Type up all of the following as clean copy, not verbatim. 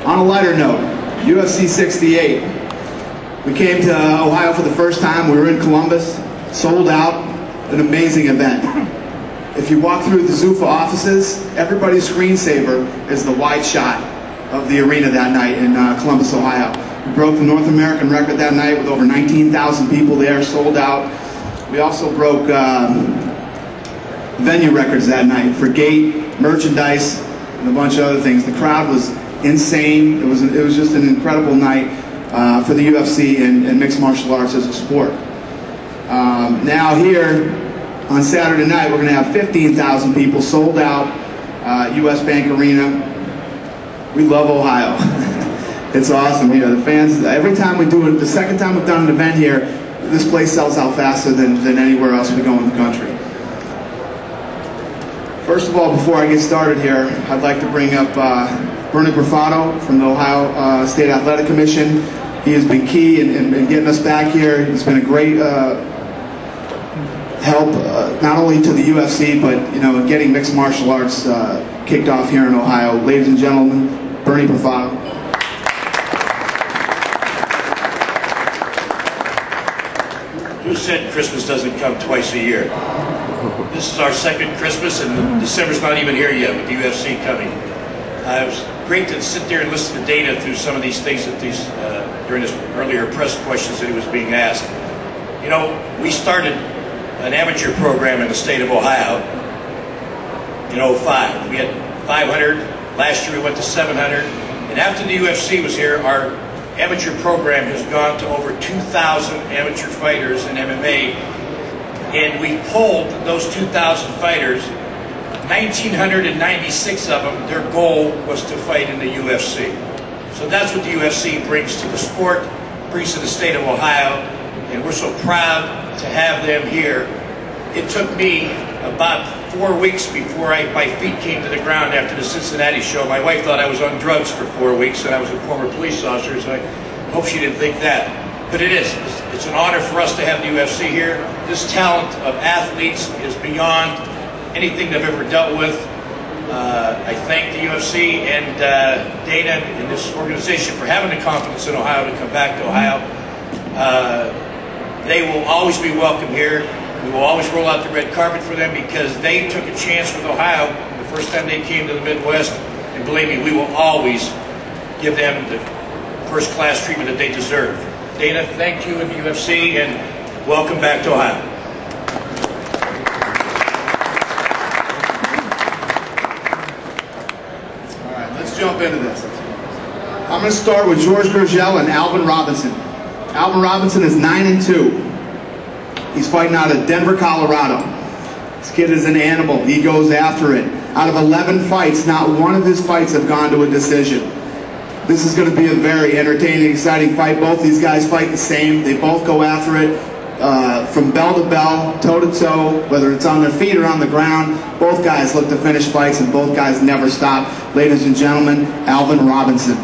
On a lighter note, UFC 68. We came to Ohio for the first time. We were in Columbus, sold out, an amazing event. If you walk through the Zuffa offices, everybody's screensaver is the wide shot of the arena that night in Columbus, Ohio. We broke the North American record that night with over 19,000 people there, sold out. We also broke venue records that night for gate, merchandise, and a bunch of other things. The crowd was insane. It was just an incredible night for the UFC and mixed martial arts as a sport. Now here on Saturday night, we're going to have 15,000 people, sold out, US Bank Arena. We love Ohio. It's awesome here. The fans, every time we do it, the second time we've done an event here, this place sells out faster than anywhere else we go in the country. First of all, before I get started here, I'd like to bring up Bernie Graffato from the Ohio State Athletic Commission. He has been key in getting us back here. He's been a great help, not only to the UFC, but in getting mixed martial arts kicked off here in Ohio. Ladies and gentlemen, Bernie Graffato. Who said Christmas doesn't come twice a year? This is our second Christmas, and December's not even here yet with the UFC coming. It was great to sit there and listen to Dana through some of these things that during his earlier press questions that he was being asked. We started an amateur program in the state of Ohio in 05. We had 500. Last year we went to 700. And after the UFC was here, our amateur program has gone to over 2,000 amateur fighters in MMA. And we polled those 2,000 fighters. 1,996 of them, their goal was to fight in the UFC. So that's what the UFC brings to the sport, brings to the state of Ohio, and we're so proud to have them here. It took me about 4 weeks before my feet came to the ground after the Cincinnati show. My wife thought I was on drugs for 4 weeks, and I was a former police officer, so I hope she didn't think that. But it is. It's an honor for us to have the UFC here. This talent of athletes is beyond anything they've ever dealt with. I thank the UFC and Dana and this organization for having the confidence in Ohio to come back to Ohio. They will always be welcome here. We will always roll out the red carpet for them because they took a chance with Ohio the first time they came to the Midwest. And believe me, we will always give them the first-class treatment that they deserve. Dana, thank you and the UFC, and welcome back to Ohio. Jump into this. I'm going to start with Jorge Gurgel and Alvin Robinson. Alvin Robinson is 9-2. He's fighting out of Denver, Colorado. This kid is an animal. He goes after it. Out of 11 fights, not one of his fights have gone to a decision. This is going to be a very entertaining, exciting fight. Both these guys fight the same. They both go after it from bell to bell, toe to toe, whether it's on their feet or on the ground. Both guys look to finish fights, and both guys never stop. Ladies and gentlemen, Alvin Robinson.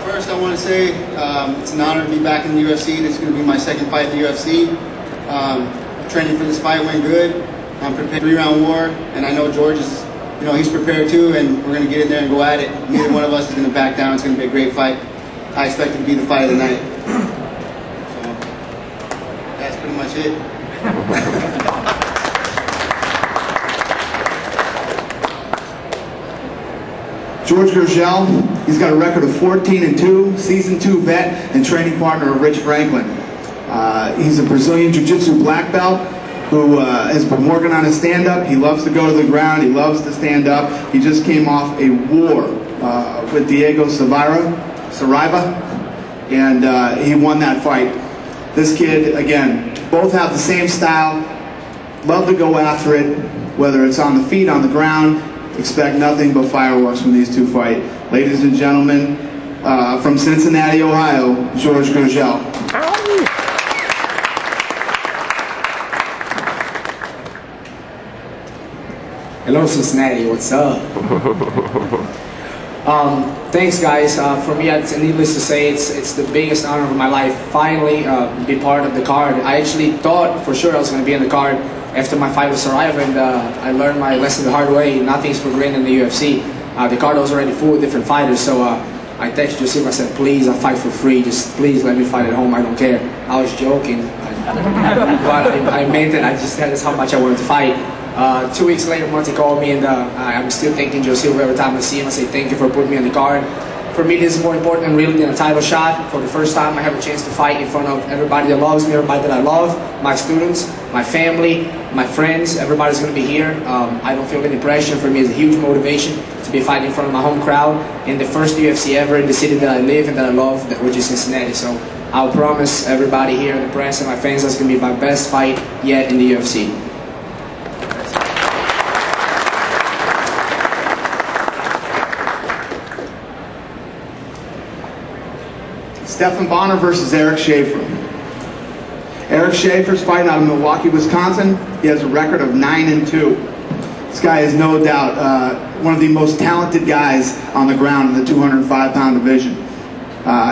First, I want to say it's an honor to be back in the UFC. This is going to be my second fight in the UFC. Training for this fight went good. I'm prepared for a 3-round war, and I know George is, he's prepared too, and we're going to get in there and go at it. Neither one of us is going to back down. It's going to be a great fight. I expect it to be the fight of the night. So, that's pretty much it. Jorge Gurgel, he's got a record of 14-2, season 2 vet and training partner of Rich Franklin. He's a Brazilian Jiu-Jitsu black belt who has been working on his stand-up. He loves to go to the ground. He loves to stand up. He just came off a war with Diego Saraiva, and he won that fight. This kid, again, both have the same style, love to go after it, whether it's on the feet, on the ground. Expect nothing but fireworks when these two fight. Ladies and gentlemen, from Cincinnati, Ohio, Jorge Gurgel. Hello Cincinnati, what's up? Thanks, guys. For me, it's needless to say, it's the biggest honor of my life. Finally, be part of the card. I actually thought for sure I was going to be in the card after my fight with Sarajevo, and I learned my lesson the hard way. Nothing's for granted in the UFC. The card was already full with different fighters, so I texted Joseph. I said, please, I'll fight for free. Just please let me fight at home. I don't care. I was joking, but I meant it. I just that's how much I wanted to fight. 2 weeks later, Monty called me, and I'm still thanking Joseph every time I see him. I say thank you for putting me on the card. For me, this is more important really than a title shot. For the first time, I have a chance to fight in front of everybody that loves me, everybody that I love, my students, my family, my friends. Everybody's going to be here. I don't feel any pressure. For me, it's a huge motivation to be fighting in front of my home crowd in the first UFC ever in the city that I live and that I love, which is Cincinnati. So I'll promise everybody here, the press and my fans, that's going to be my best fight yet in the UFC. Stephan Bonnar versus Eric Schafer. Eric Schafer's fighting out of Milwaukee, Wisconsin. He has a record of 9-2. This guy is no doubt one of the most talented guys on the ground in the 205-pound division.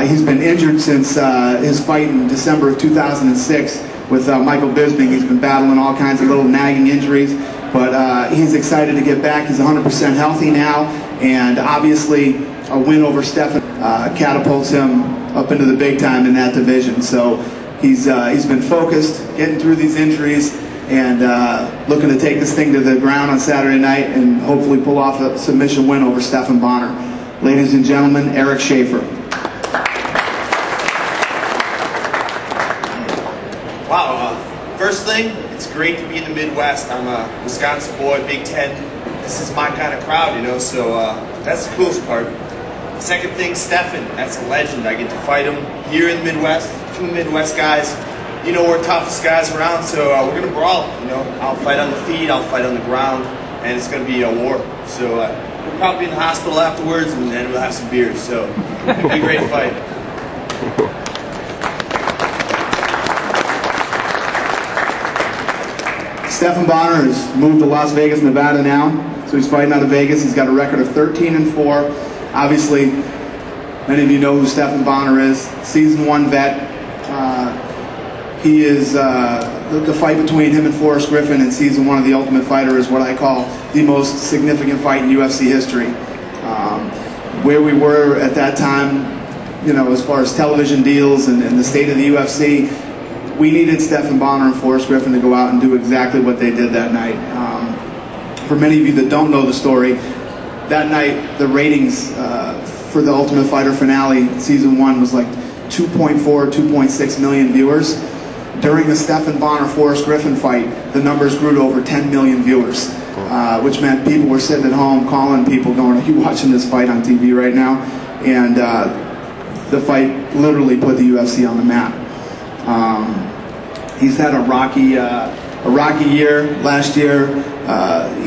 He's been injured since his fight in December of 2006 with Michael Bisping. He's been battling all kinds of little nagging injuries, but he's excited to get back. He's 100% healthy now, and obviously a win over Stefan catapults him up into the big time in that division. So he's been focused, getting through these injuries, and looking to take this thing to the ground on Saturday night and hopefully pull off a submission win over Stephan Bonnar. Ladies and gentlemen, Eric Schafer. Wow, first thing, it's great to be in the Midwest. I'm a Wisconsin boy, Big Ten. This is my kind of crowd, you know, so that's the coolest part. Second thing, Stefan, that's a legend. I get to fight him here in the Midwest. Two Midwest guys. You know, we're toughest guys around, so we're going to brawl. You know, I'll fight on the feet, I'll fight on the ground, and it's going to be a war. So we'll probably be in the hospital afterwards, and then we'll have some beers. So it'll be a great fight. Stephan Bonnar has moved to Las Vegas, Nevada now, so he's fighting out of Vegas. He's got a record of 13-4. Obviously, many of you know who Stephan Bonnar is. Season 1 vet. He is the fight between him and Forrest Griffin in Season 1 of The Ultimate Fighter is what I call the most significant fight in UFC history. Where we were at that time, you know, as far as television deals and the state of the UFC, we needed Stephan Bonnar and Forrest Griffin to go out and do exactly what they did that night. For many of you that don't know the story, that night the ratings for the Ultimate Fighter finale, Season 1, was like 2.4, 2.6 million viewers. During the Stephan Bonnar-Forrest Griffin fight, the numbers grew to over 10 million viewers, which meant people were sitting at home calling people going, are you watching this fight on TV right now? And the fight literally put the UFC on the map. He's had a rocky year last year.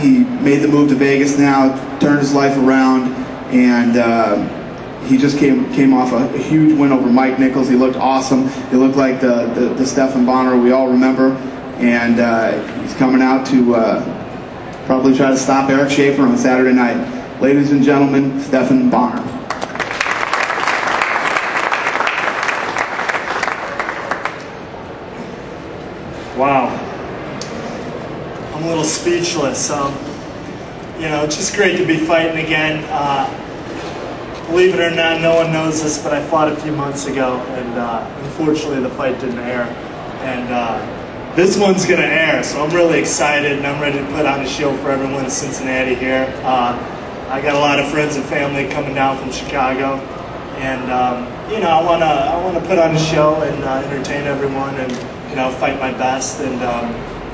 He made the move to Vegas now, turned his life around, and he just came off a huge win over Mike Nichols. He looked awesome. He looked like the Stephan Bonnar we all remember, and he's coming out to probably try to stop Eric Schafer on Saturday night. Ladies and gentlemen, Stephan Bonnar. Wow. I'm a little speechless. You know, it's just great to be fighting again. Believe it or not, no one knows this, but I fought a few months ago, and unfortunately the fight didn't air. And this one's going to air, so I'm really excited, and I'm ready to put on a show for everyone in Cincinnati here. I got a lot of friends and family coming down from Chicago, and you know, I want to put on a show and entertain everyone, and you know, fight my best. And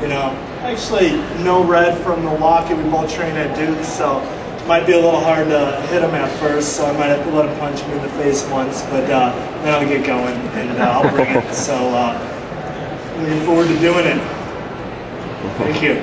you know, actually know Red from Milwaukee. We both train at Duke, so it might be a little hard to hit him at first. So I might have to let him punch me in the face once, but then I'll get going and I'll bring it. So looking forward to doing it. Thank you.